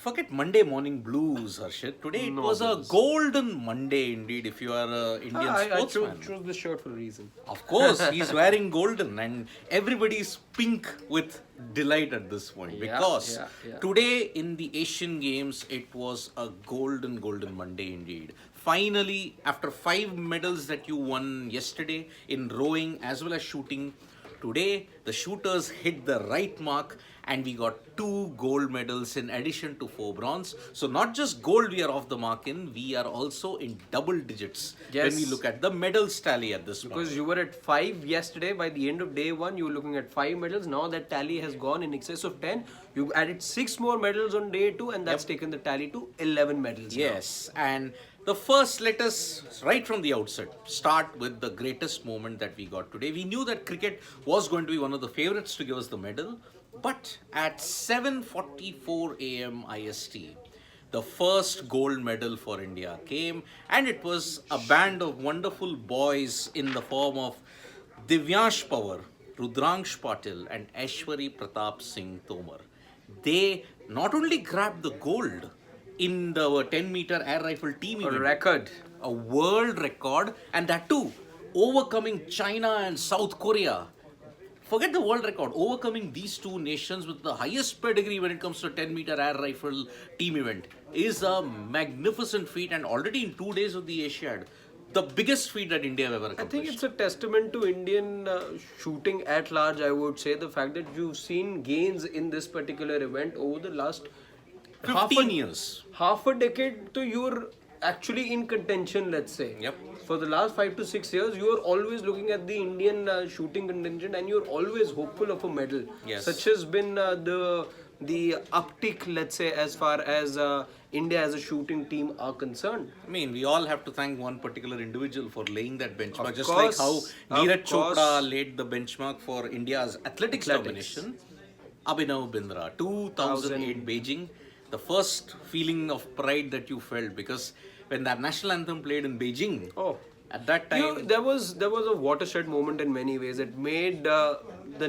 Forget Monday morning blues, Harshit. Today it No was a blues. golden Monday indeed, if you are an Indian I sportsman. chose this shirt for a reason. Of course, he's wearing golden, and everybody's pink with delight at this point because Yeah. today in the Asian Games it was a golden Monday indeed. Finally, after 5 medals that you won yesterday in rowing as well as shooting, today the shooters hit the right mark and we got 2 gold medals in addition to 4 bronze. So not just gold we are off the mark in, we are also in double digits when we Yes. look at the medals tally at this Because point. you were at 5 yesterday, by the end of day 1, you were looking at 5 medals. Now that tally has gone in excess of 10. You added 6 more medals on day 2, and that's taken the tally to 11 medals. Yes, and the first, let us right from the outset start with the greatest moment that we got today. We knew that cricket was going to be one of the favorites to give us the medal, but at 7:44 a.m. IST, the first gold medal for India came, and it was a band of wonderful boys in the form of Divyansh Pawar, Rudransh Patil, and Aishwari Pratap Singh Tomar. They not only grabbed the gold in the 10-meter air rifle team A event, record. a world record, and that too overcoming China and South Korea. Forget the world record, overcoming these two nations with the highest pedigree when it comes to 10-meter air rifle team event is a magnificent feat, and already in 2 days of the Asiad, the biggest feat that India have ever I accomplished. think it's a testament to Indian shooting at large, I would say. The fact that you've seen gains in this particular event over the last 15 years. half a decade, so you're actually in contention, let's say. Yep. For the last 5 to 6 years, you are always looking at the Indian shooting contingent, and you're always hopeful of a medal. Yes. Such has been the uptick, let's say, as far as India as a shooting team are concerned. I mean, we all have to thank one particular individual for laying that benchmark. Of Just course, like how of Neeraj course. Chopra laid the benchmark for India's athletics Athletics. domination. Abhinav Bindra, 2008 Beijing, the first feeling of pride that you felt, because when that national anthem played in Beijing, Oh. at that time, You know, there was a watershed moment in many ways. It made the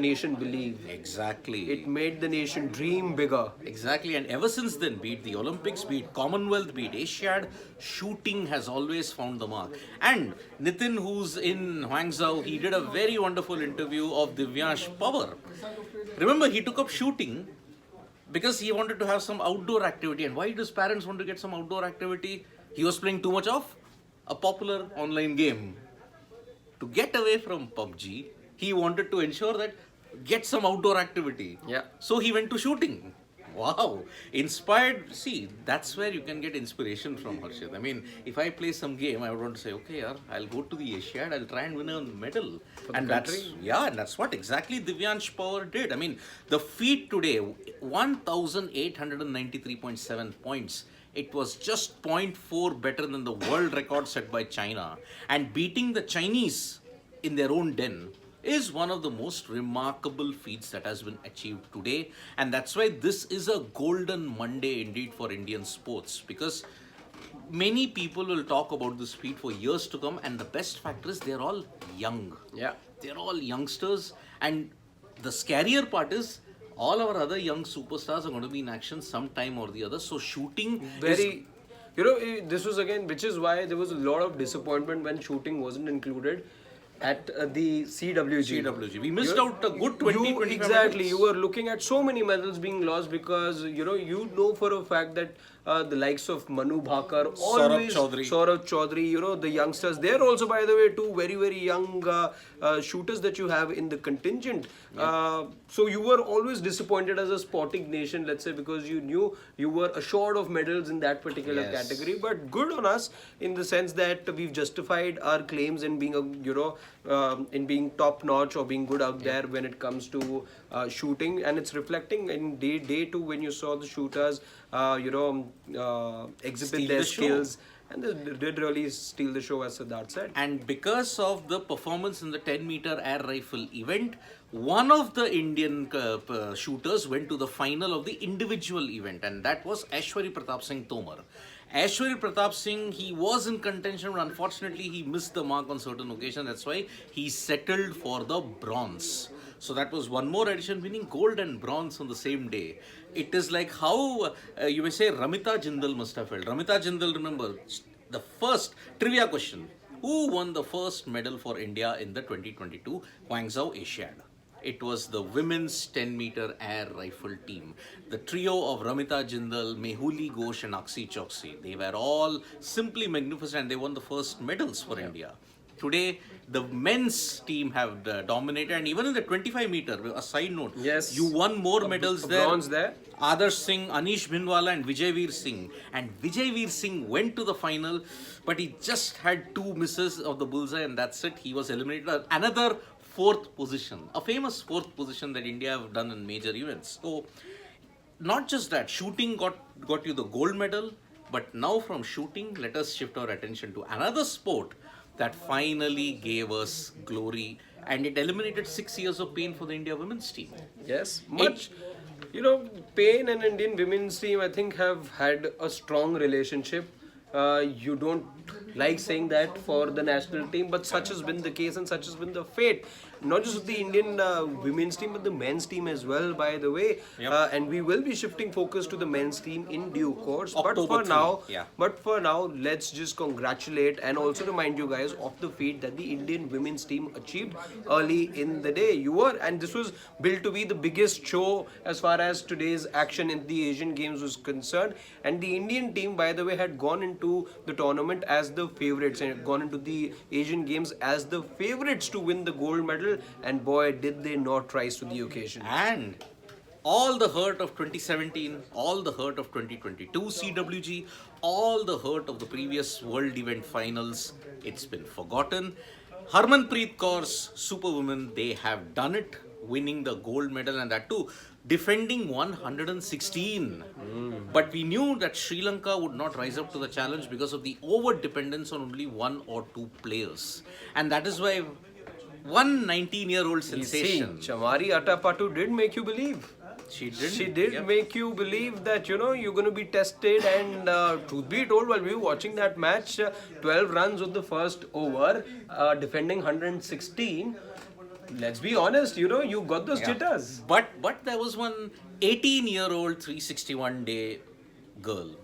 nation believe. exactly. It made the nation dream bigger. Exactly, and ever since then, be it the Olympics, be it Commonwealth, be it Asiad, shooting has always found the mark. And Nitin, who's in Hangzhou, he did a very wonderful interview of Divyansh Pawar. Remember, he took up shooting because he wanted to have some outdoor activity. And why did his parents want to get some outdoor activity? He was playing too much of a popular online game. To get away from PUBG, he wanted to ensure that get some outdoor activity. Yeah. So he went to shooting. Wow. Inspired. See, that's where you can get inspiration from, Harshit. I mean, if I play some game, I would want to say, okay, yaar, I'll go to the Asiad, I'll try and win a medal. And that's, country? yeah, and that's what exactly Divyansh Pawar did. I mean, the feat today, 1,893.7 points. It was just 0.4 better than the world record set by China. And beating the Chinese in their own den is one of the most remarkable feats that has been achieved today. And that's why this is a golden Monday indeed for Indian sports, because many people will talk about this feat for years to come. And the best factor is they're all young. Yeah. They're all youngsters. And the scarier part is all our other young superstars are going to be in action sometime or the other. So shooting is Very, you know, this was again, which is why there was a lot of disappointment when shooting wasn't included at the CWG. CWG. We missed out a good 20, 25 Exactly. medals. You were looking at so many medals being lost because, you know for a fact that the likes of Manu Bhakar, always Saurabh Chaudhary, the youngsters, they're also, by the way, two very, very young shooters that you have in the contingent. So you were always disappointed as a sporting nation, let's say, because you knew you were assured of medals in that particular Yes. category. But good on us in the sense that we've justified our claims in being in being top notch or being good out there when it comes to shooting, and it's reflecting in day two when you saw the shooters exhibit Steal their the show. skills, and they did really steal the show, as Siddharth said. And because of the performance in the 10-meter air rifle event, one of the Indian shooters went to the final of the individual event, and that was Aishwari Pratap Singh Tomar. Aishwari Pratap Singh, he was in contention, but unfortunately he missed the mark on certain occasions. That's why he settled for the bronze. So that was one more addition, winning gold and bronze on the same day. It is like how you may say Ramita Jindal must have felt. Ramita Jindal, remember, the first trivia question. Who won the first medal for India in the 2022 Guangzhou Asiad? It was the women's 10-meter air rifle team. The trio of Ramita Jindal, Mehuli Ghosh and Akshi Choksi. They were all simply magnificent and they won the first medals for India. Today, the men's team have dominated, and even in the 25-meter, a side note, yes, you won more medals there. Bronze there. Adarsh Singh, Anish Bhinwala and Vijay Veer Singh. And Vijay Veer Singh went to the final, but he just had 2 misses of the bullseye and that's it. He was eliminated. Another 4th position, a famous 4th position that India have done in major events. So, not just that, shooting got you the gold medal, but now from shooting, let us shift our attention to another sport that finally gave us glory, and it eliminated 6 years of pain for the India women's team. Yes, much. Pain and Indian women's team, I think, have had a strong relationship. You don't like saying that for the national team, but such has been the case and such has been the fate. Not just of the Indian women's team, but the men's team as well, by the way. Yep. And we will be shifting focus to the men's team in due course. October But for now, let's just congratulate and also remind you guys of the feat that the Indian women's team achieved early in the day. And this was built to be the biggest show as far as today's action in the Asian Games was concerned. And the Indian team, by the way, had gone into the tournament as the favorites and had gone into the Asian Games as the favorites to win the gold medal. And boy, did they not rise to the occasion. And all the hurt of 2017, all the hurt of 2022 CWG, all the hurt of the previous world event finals, it's been forgotten. Harmanpreet Kaur's Superwomen, they have done it, winning the gold medal, and that too, defending 116. But we knew that Sri Lanka would not rise up to the challenge because of the over-dependence on only 1 or 2 players. And that is why one 19-year-old sensation. Chamari Atapattu did make you believe. She did. She did make you believe that, you're going to be tested. And truth be told, while we were watching that match, 12 runs on the first over, defending 116. Let's be honest, you got those jitters. But there was one 18-year-old 361-day girl.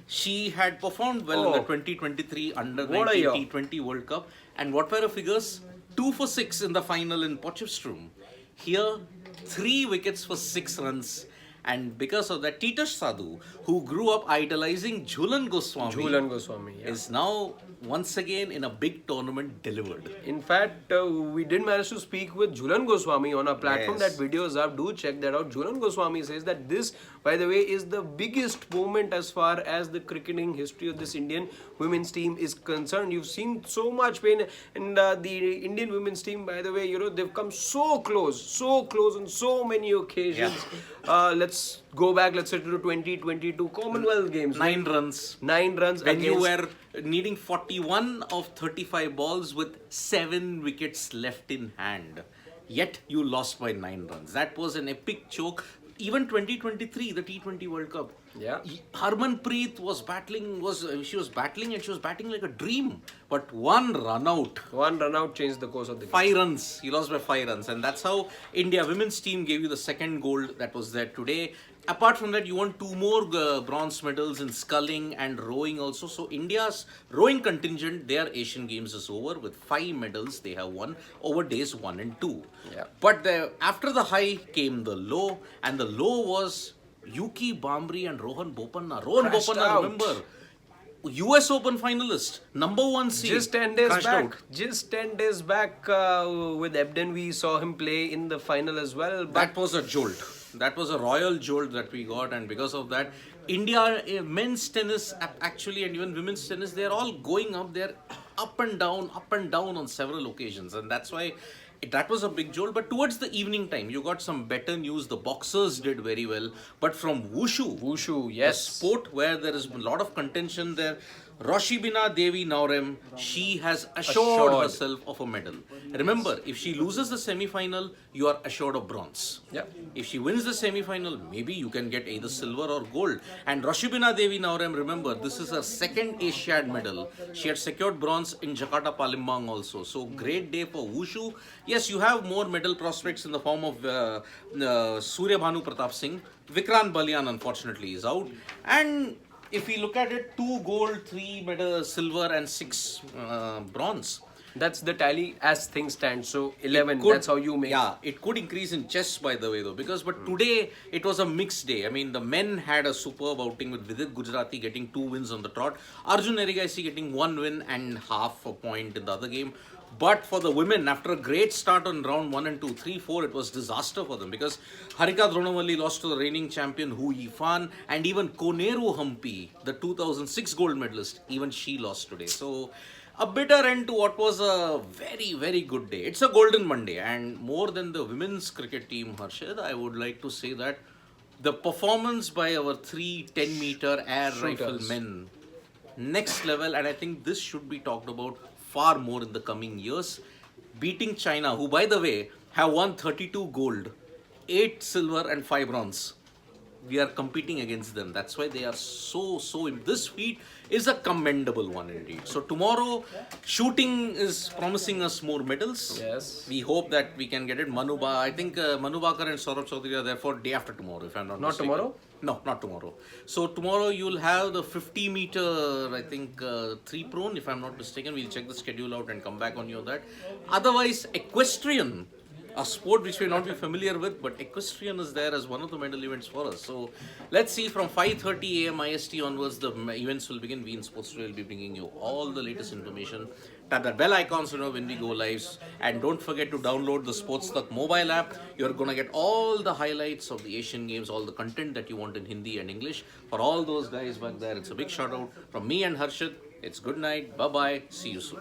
She had performed well in the 2023 Under-19 T20 World Cup. And what were her figures? 2 for 6 in the final in Potchefstroom. Here, 3 wickets for 6 runs. And because of that, Titash Sadhu, who grew up idolizing Jhulan Goswami, is now once again in a big tournament delivered. In fact, we did manage to speak with Jhulan Goswami on our platform. That video is up. Do check that out. Jhulan Goswami says that this, by the way, is the biggest moment as far as the cricketing history of this Indian women's team is concerned. You've seen so much pain, and the Indian women's team, by the way, they've come so close on so many occasions. Let's go back. Let's say to the 2022 Commonwealth Games. 9 runs. 9 runs. When you were needing 41 of 35 balls with 7 wickets left in hand. Yet you lost by 9 runs. That was an epic choke. Even 2023, the T20 World Cup. Yeah. Harmanpreet was battling like a dream. But one run out changed the course of the game. 5 runs. You lost by 5 runs. And that's how India women's team gave you the second gold that was there today. Apart from that, you won 2 more bronze medals in sculling and rowing also. So India's rowing contingent, their Asian Games is over with 5 medals they have won over days 1 and 2. Yeah. But after the high came the low, and the low was Yuki Bambri and Rohan Bopanna. Rohan Bopanna, remember, US Open finalist, number 1 seed. Just 10 days back. Just 10 days back with Ebden, we saw him play in the final as well. That was a jolt. That was a royal jolt that we got, and because of that, India, men's tennis actually, and even women's tennis, they're all going up. They're up and down on several occasions, and that's why that was a big jolt. But towards the evening time, you got some better news. The boxers did very well, but from wushu, yes, a sport where there is a lot of contention there, Roshibina Devi Naurem, she has assured herself of a medal. Remember, if she loses the semi-final, you are assured of bronze. Yeah. If she wins the semi-final, maybe you can get either silver or gold. And Roshibina Devi Naurem, remember, this is her second Asiad medal. She had secured bronze in Jakarta Palembang also. So great day for Wushu. Yes, you have more medal prospects in the form of Surya Bhanu Pratap Singh. Vikrant Balian unfortunately is out. And if we look at it, 2 gold, 3 medal, silver and 6 bronze. That's the tally as things stand. So 11, that's how you make. Yeah, it could increase in chess, by the way, though, because but today it was a mixed day. I mean, the men had a superb outing with Vidit Gujarati getting 2 wins on the trot, Arjun Erigaisi getting 1 win and half a point in the other game. But for the women, after a great start on round 1 and 2, 3, 4, it was disaster for them because Harika Dronavalli lost to the reigning champion Hu Yifan, and even Koneru Hampi, the 2006 gold medalist, even she lost today. So a bitter end to what was a very, very good day. It's a golden Monday, and more than the women's cricket team, Harshad, I would like to say that the performance by our 3 10-meter air rifle men, next level, and I think this should be talked about far more in the coming years. Beating China, who by the way have won 32 gold, 8 silver and 5 bronze. We are competing against them. That's why they are so this feat is a commendable one indeed. So tomorrow shooting is promising us more medals. Yes. We hope that we can get it. I think Manu Bakar and Saurabh Chaudhary are there for day after tomorrow, if I'm not mistaken. Tomorrow? No, not tomorrow. So tomorrow you'll have the 50 meter, I think 3 prone, if I'm not mistaken. We'll check the schedule out and come back on you on that. Otherwise, equestrian, a sport which we may not be familiar with, but equestrian is there as one of the medal events for us. So let's see, from 5:30 a.m. IST onwards, the events will begin. We in Sports Today will be bringing you all the latest information. Tap that bell icon so you know when we go live. And don't forget to download the SportsTak mobile app. You're going to get all the highlights of the Asian Games, all the content that you want in Hindi and English. For all those guys back there, it's a big shout out from me and Harshit. It's good night. Bye-bye. See you soon.